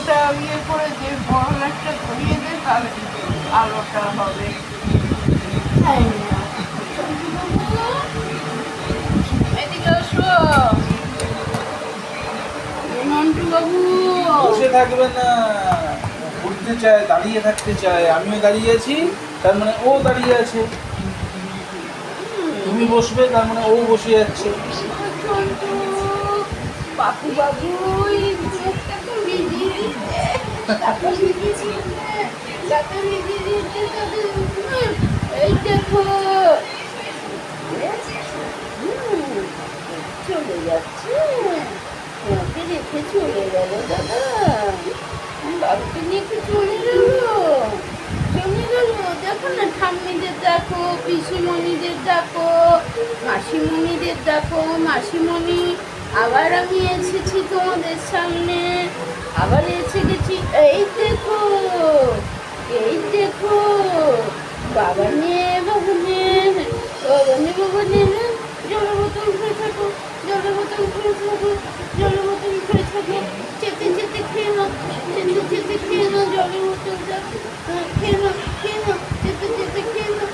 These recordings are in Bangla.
আলোটা ইয়ে করে যে বড় একটা ধরিয়ে দে, তাহলে আলোটা হবে। এদিকে আসো মন্টু বাবু। বসে থাকবে না, উঠতে চায়, দাঁড়িয়ে থাকতে চায়। আমিও দাঁড়িয়ে আছি, তার মানে ও দাঁড়িয়ে আছে। তুমি বসবে, তার মানে ও বসে যাচ্ছে। চন্টু বাবু বাবু মুখটা তো ভিজিয়ে দিচ্ছে, দাঁতটা ভিজিয়ে দিচ্ছে, দাঁতটা ভিজিয়ে দিচ্ছে, এই দেখো চলে যাচ্ছে। ওকে রেখে চলে গেল দাদা, বাবুকে নিয়ে একটু চলে গেল, চলে গেল। দেখো না, ঠাম্মিদের দেখো, পিসিমণিদের দেখো, মাসিমণিদের দেখো। মাসিমণি, আবার আমি এসেছি তোমাদের সামনে, আবার এসে গেছি। এই দেখো, এই দেখো, বাবা নিয়ে, বাবু নিয়ে, বাবা নিয়ে, বাবা নিয়ে না, জলের বোতল খেয়ে থাকো, জলের বোতল খেয়ে থাকো, জলের বোতল খেয়ে থাকো, চেতে চেতে খেয়ে নাও, চেতে চেতে খেয়ে নাও, জলের বোতলটা খেয়ে নাও, খেয়ে নাও, চেতে চেতে খেয়ে নাও।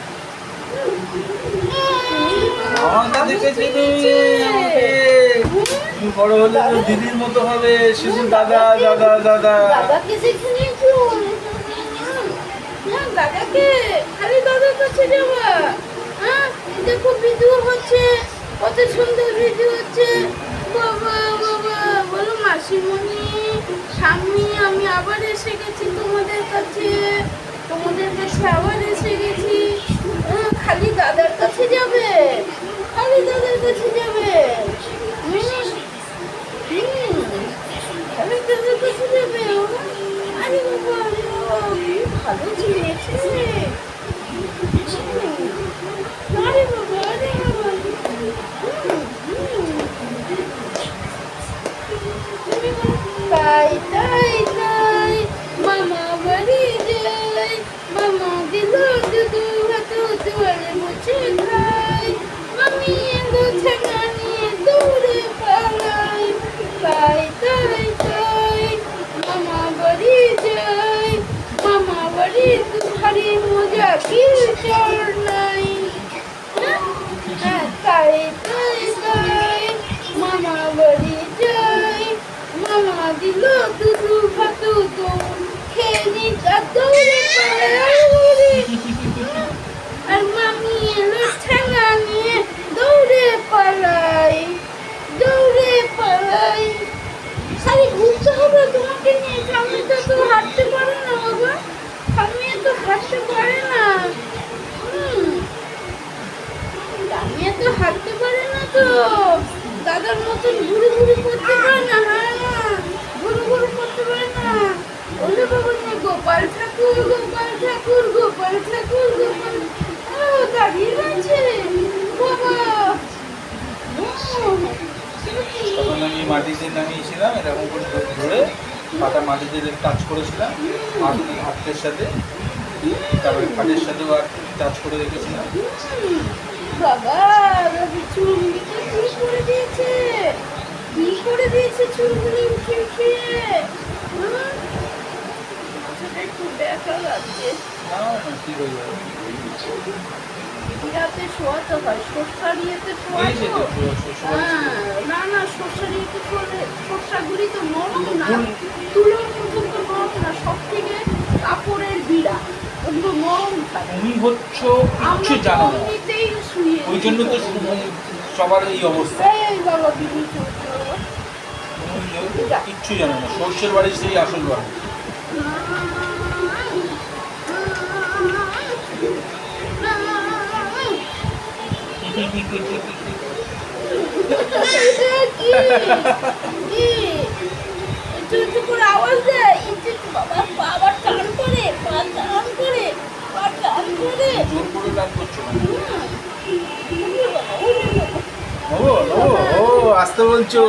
আমাকে দেখেছি তুমি বড় হলে তো দিদির মতো হবে, শুধু দাদা দাদা দাদা। দাদাকে দেখে নিয়েছো? না, দাদাকে খালি দাদার কাছে যাওয়া। হ্যাঁ, দেখো ভিডিও হচ্ছে, কত সুন্দর ভিডিও হচ্ছে। বাবা বাবা, বলো মাসিমণি, স্বামী, আমি আবার এসে গেছি তোমাদের কাছে, তোমাদের কাছে আবার এসে গেছি। খালি দাদার কাছে যাবে, খালি দাদার কাছে যাবে। খালি দাদার কাছে যাবে। আরে বাবা, আরে বাবা, কি ভালো চিনেছে। আরে বাবা, আরে বাবা। তাই তাই তাই, মামা বাড়ি যাই, মামা দিল দুধু ভাত দুয়ারে মুছে খাই, মামি এলো ছেঁকা নিয়ে দৌড়ে পালাই। তাই তাই তাই, মামা বাড়ি যাই, মামা বাড়ি দুধারে মজা কি চর নাই। হ্যাঁ, তাই তাই তাই, মামা বাড়ি যাই, মামা দিল দুধু ভাতু দৌড় খেয়ে নি, তার দৌড়ে পালাই। আর মামি এলো ঠেঙা নিয়ে দৌড়ে পালাই, দৌড়ে পালাই। খালি ঘুরতে হবে তোমাকে নিয়ে, সামনে তো হাঁটতে পারে না বাবা, সামনে তো হাঁটতে পারে না। দামিয়া তো হাঁটতে পারে না, তো দাদার মতন ঘুরে ঘুরে করতে পারে না। হ্যাঁ, ঘুরে ঘুরে করতে পারে না। ওলে বাবা নিয়ে গোপাল ঠাকুর, গোপাল ঠাকুর, গোপাল ঠাকুর, গোপাল দাঁড়িয়ে রয়েছে বাবা। তখন আমি মাটিতে নামিয়েছিলাম, এরকম করে ধরে পাটা মাটিতে টাচ করেছিলাম, হাতের সাথে, তারপরে খাটের সাথেও আর টাচ করে রেখেছিলাম। বাবা, চুলগুলিকে কি করে দিয়েছে, কি করে দিয়েছে চুলগুলি উঠে উঠে। একটু ব্যথা লাগছে। ঠিক হয়ে যাবে। রাতে শোয়াতে হয়, সর্ষার ইয়েতে শোয়াতে। না না, সর্ষার ইয়েতে শোয়ালে সর্ষাগুলি তো নরম না, তুলোর মতন তো নরম না, সব থেকে কাপড়ের বিড়া, ওগুলো নরম থাকে। তুমি হচ্ছ কিচ্ছু জানো না, এমনিতেই শুয়ে, ওই জন্য তো সবার এই অবস্থা। এই বাবা বিড়ি কিচ্ছু জানো না, সর্ষের বাড়ি সেই আসল বাড়ি। আওয়াজ দেয়, বাবা বাবা টান করে, পা টান করে, পা টান করে। জোর করে টান করছো না। ও আসতে বলছো।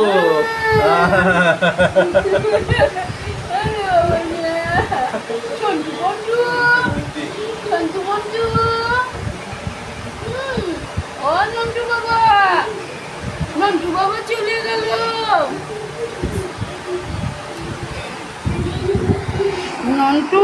সন্তু বন্ধু, সন্তু বন্ধু, ও নন্টু বাবা, নন্টু বাবা চলে গেল। মন্টু